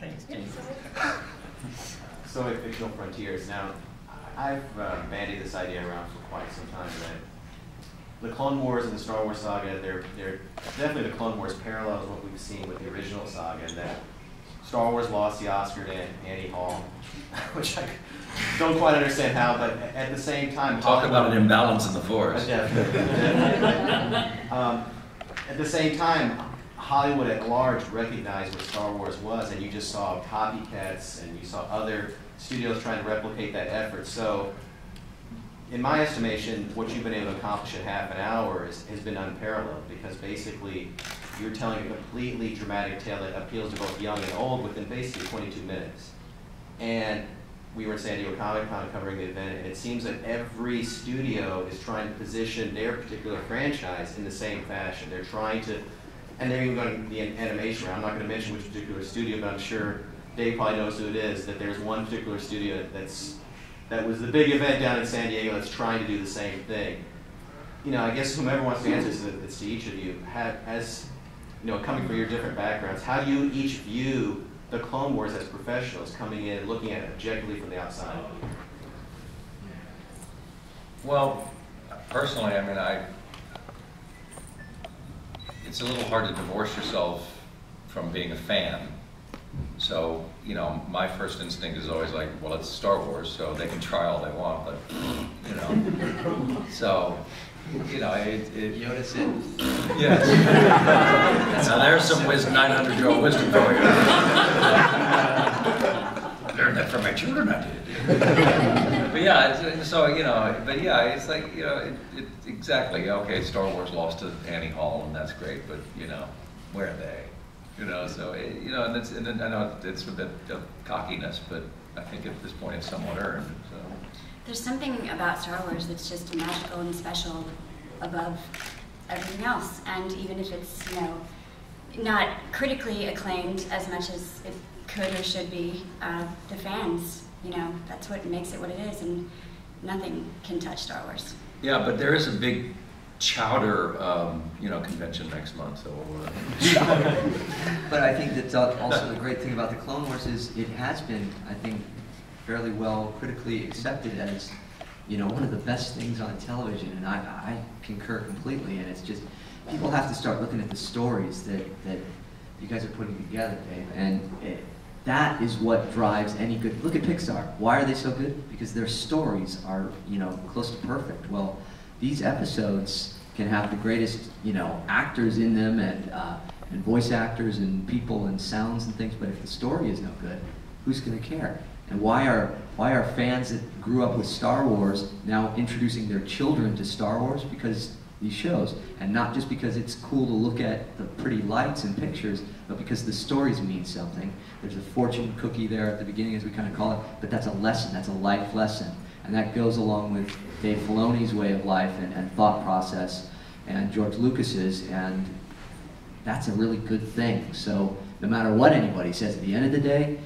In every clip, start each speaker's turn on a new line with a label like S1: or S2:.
S1: Thanks, James.
S2: So at Fictional Frontiers, now I've bandied this idea around for quite some time that the Clone Wars and the Star Wars saga, they're definitely the Clone Wars parallels what we've seen with the original saga, and that Star Wars lost the Oscar to Annie Hall, which I don't quite understand how, but at the same time,
S3: talk about an imbalance in the Force.
S2: Definitely. At the same time, Hollywood at large recognized what Star Wars was, and you just saw copycats, and you saw other studios trying to replicate that effort. So, in my estimation, what you've been able to accomplish in half an hour has been unparalleled, because basically you're telling a completely dramatic tale that appeals to both young and old within basically 22 minutes. And we were in San Diego Comic-Con covering the event, and it seems that every studio is trying to position their particular franchise in the same fashion. They're trying to, and they're even going to the animation round. I'm not going to mention which particular studio, but I'm sure Dave probably knows who it is, that there's one particular studio that was the big event down in San Diego that's trying to do the same thing. You know, I guess whomever wants to answer this, it's to each of you. As you know, coming from your different backgrounds, how do you each view the Clone Wars as professionals coming in and looking at it objectively from the outside?
S3: Well, personally, I mean, it's a little hard to divorce yourself from being a fan. So, you know, my first instinct is always like, well, it's Star Wars, so they can try all they want, but, you know. So, you know,
S1: Yoda said.
S3: Yes. Now there's some 900-year-old wisdom for you. Learned that from my children, I did. But yeah, so, you know, but yeah, it's like, you know, exactly, okay, Star Wars lost to Annie Hall, and that's great, but, you know, where are they? You know, so, you know, and I know it's a bit of cockiness, but I think at this point it's somewhat earned, so.
S4: There's something about Star Wars that's just magical and special above everything else. And even if it's, you know, not critically acclaimed as much as it could or should be, the fans, you know, that's what makes it what it is, and nothing can touch Star Wars.
S3: Yeah, but there is a big chowder, you know, convention next month, so
S1: But I think that's also the great thing about the Clone Wars is it has been, I think, fairly well critically accepted as, you know, one of the best things on television, and I concur completely. And it's just, people have to start looking at the stories that you guys are putting together, Dave, and that is what drives any good. Look at Pixar. Why are they so good? Because their stories are, you know, close to perfect. Well, these episodes can have the greatest, you know, actors in them, and voice actors and people and sounds and things, but if the story is no good, who's going to care? And why are fans that grew up with Star Wars now introducing their children to Star Wars? Because these shows, and not just because it's cool to look at the pretty lights and pictures, but because the stories mean something. There's a fortune cookie there at the beginning, as we kind of call it, but that's a lesson, that's a life lesson. And that goes along with Dave Filoni's way of life and thought process, and George Lucas's, and that's a really good thing. So no matter what anybody says, at the end of the day,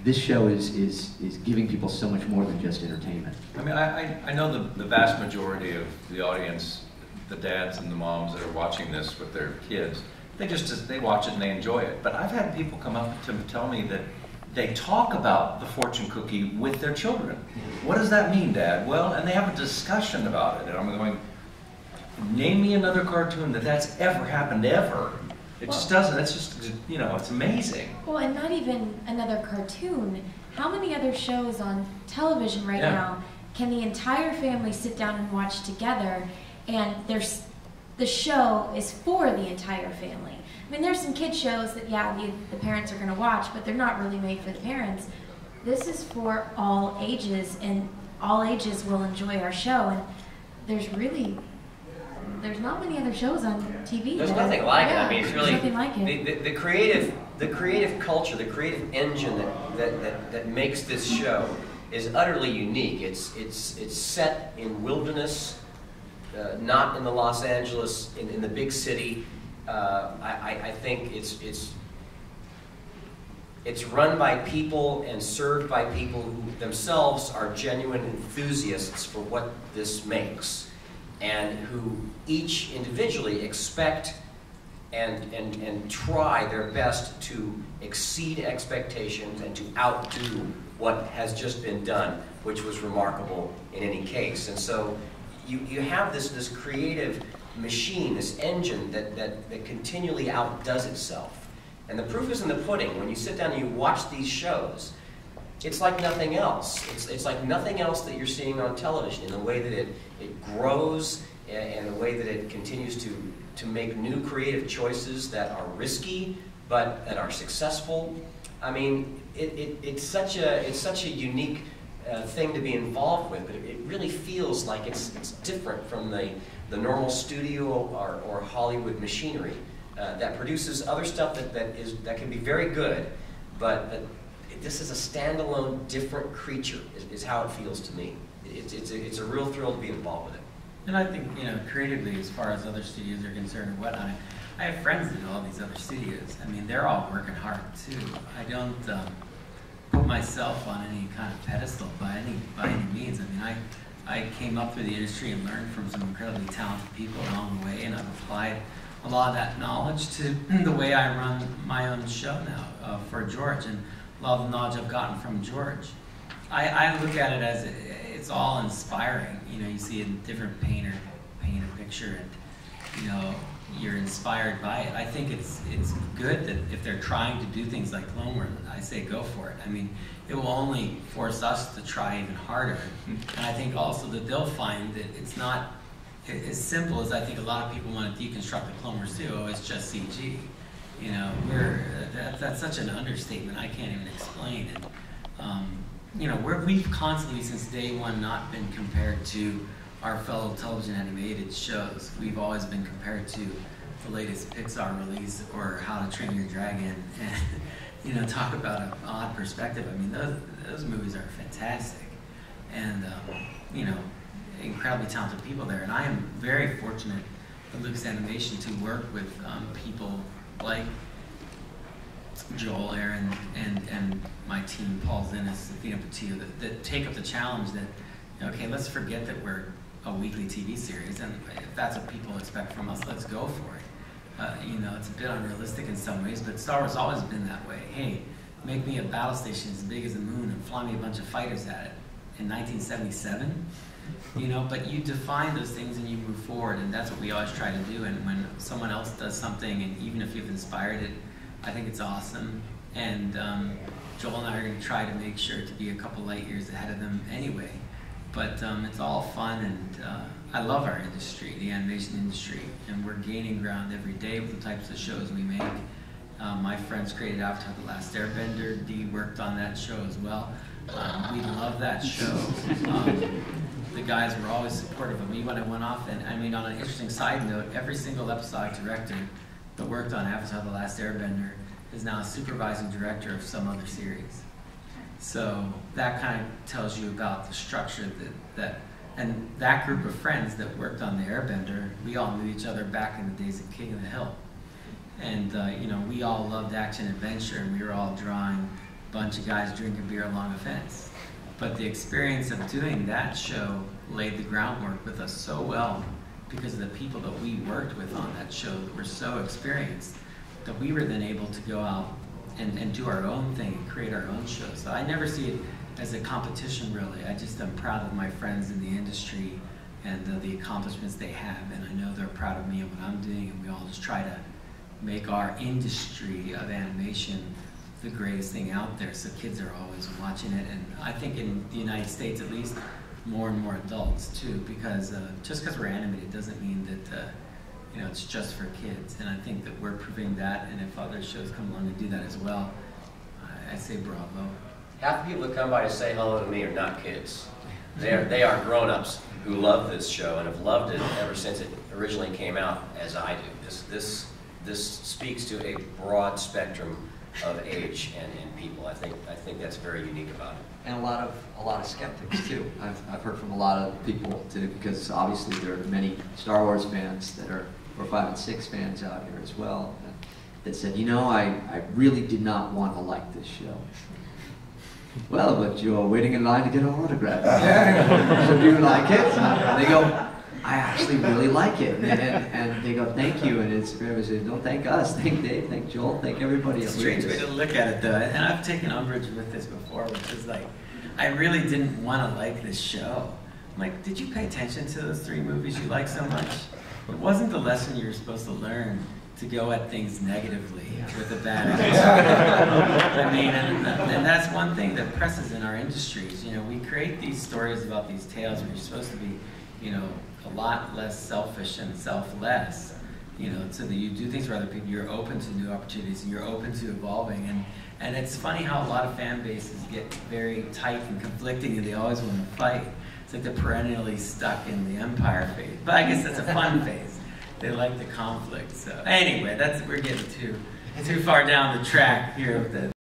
S1: this show is giving people so much more than just entertainment.
S3: I mean, I know the vast majority of the audience, the dads and the moms that are watching this with their kids, they watch it and they enjoy it. But I've had people come up to tell me that they talk about the fortune cookie with their children. What does that mean, Dad? Well, and they have a discussion about it. And I'm going, name me another cartoon that's ever happened ever. It just doesn't. It's just, you know, it's amazing.
S5: Well, and not even another cartoon. How many other shows on television right now can the entire family sit down and watch together, and the show is for the entire family? I mean, there's some kid shows that, the parents are going to watch, but they're not really made for the parents. This is for all ages, and all ages will enjoy our show, and there's not many other shows on TV.
S6: There's nothing like it. I mean, it's really
S5: nothing like it.
S6: The creative culture, the creative engine that makes this show is utterly unique. It's set in wilderness, not in the Los Angeles, in the big city. I think it's run by people and served by people who themselves are genuine enthusiasts for what this makes, and who each individually expect and try their best to exceed expectations and to outdo what has just been done, which was remarkable in any case. And so you have this creative machine, this engine that continually outdoes itself. And the proof is in the pudding. When you sit down and you watch these shows, it's like nothing else. It's like nothing else that you're seeing on television in the way that it grows and the way that it continues to make new creative choices that are risky but that are successful. I mean, it's such a unique thing to be involved with, but it really feels like it's different from the normal studio or Hollywood machinery that produces other stuff that can be very good, but this is a standalone, different creature, is how it feels to me. It's a real thrill to be involved with it.
S7: And I think, creatively, as far as other studios are concerned or whatnot, I have friends in all these other studios. I mean, they're all working hard too. I don't put myself on any kind of pedestal by any means. I mean, I came up through the industry and learned from some incredibly talented people along the way, and I've applied a lot of that knowledge to the way I run my own show now for George, and a lot of the knowledge I've gotten from George. I look at it as it's all inspiring. You see a different painter paint a picture, and you're inspired by it. I think it's good that if they're trying to do things like Clone Wars, I say go for it. I mean, it will only force us to try even harder. And I think also that they'll find that it's not as simple as I think a lot of people want to deconstruct the Clone Wars too. Oh, it's just CG. That's such an understatement. I can't even explain it. We've constantly, since day one, not been compared to our fellow television animated shows. We've always been compared to the latest Pixar release or How to Train Your Dragon, and talk about an odd perspective. I mean, those movies are fantastic, and incredibly talented people there. And I am very fortunate at Lucas Animation to work with people like Joel, Aaron, and my team, Paul Zinnes, Athena Patillo, that take up the challenge that, okay, let's forget that we're a weekly TV series, and if that's what people expect from us, let's go for it. It's a bit unrealistic in some ways, but Star Wars has always been that way. Hey, make me a battle station as big as the moon and fly me a bunch of fighters at it in 1977. But you define those things and you move forward, and that's what we always try to do. And when someone else does something, and even if you've inspired it, I think it's awesome. And Joel and I are going to try to make sure to be a couple light years ahead of them anyway. But it's all fun, and I love our industry, the animation industry, and we're gaining ground every day with the types of shows we make. My friends created Avatar: The Last Airbender. Dee worked on that show as well. We love that show. The guys were always supportive of me when I went off, and I mean, on an interesting side note, every single episodic director that worked on Avatar: The Last Airbender is now a supervising director of some other series. So that kind of tells you about the structure and that group of friends that worked on the Airbender, we all knew each other back in the days of King of the Hill. And we all loved action adventure, and we were all drawing a bunch of guys drinking beer along a fence. But the experience of doing that show laid the groundwork with us so well because of the people that we worked with on that show that were so experienced that we were then able to go out and do our own thing and create our own shows. So I never see it as a competition, really. I just am proud of my friends in the industry and the accomplishments they have, and I know they're proud of me and what I'm doing, and we all just try to make our industry of animation the greatest thing out there, so kids are always watching it. And I think in the United States, at least, more and more adults too, because just because we're animated doesn't mean that it's just for kids. And I think that we're proving that, and if other shows come along and do that as well, I say bravo.
S6: Half the people that come by to say hello to me are not kids. They are grown-ups who love this show and have loved it ever since it originally came out, as I do. This speaks to a broad spectrum of age and people. I think that's very unique about it.
S1: And a lot of skeptics too. I've heard from a lot of people too, because obviously there are many Star Wars fans that are 4, 5, and 6 fans out here as well that said, I really did not want to like this show. Well, but you're waiting in line to get an autograph. So do you like it? And they go, I actually really like it. And they go, thank you. And it's, don't thank us, thank Dave, thank Joel, thank everybody.
S7: It's a strange way to look at it, though. And I've taken umbrage with this before, which is like, I really didn't want to like this show. I'm like, did you pay attention to those 3 movies you like so much? It wasn't the lesson you were supposed to learn to go at things negatively with a bad attitude. I mean, and that's one thing that presses in our industries. You know, we create these stories about these tales where you're supposed to be, you know, a lot less selfish and selfless, you know, so that you do things for other people. You're open to new opportunities and you're open to evolving. And it's funny how a lot of fan bases get very tight and conflicting and they always want to fight. It's like they're perennially stuck in the Empire phase. But I guess that's a fun phase. They like the conflict. So anyway, we're getting too far down the track here with the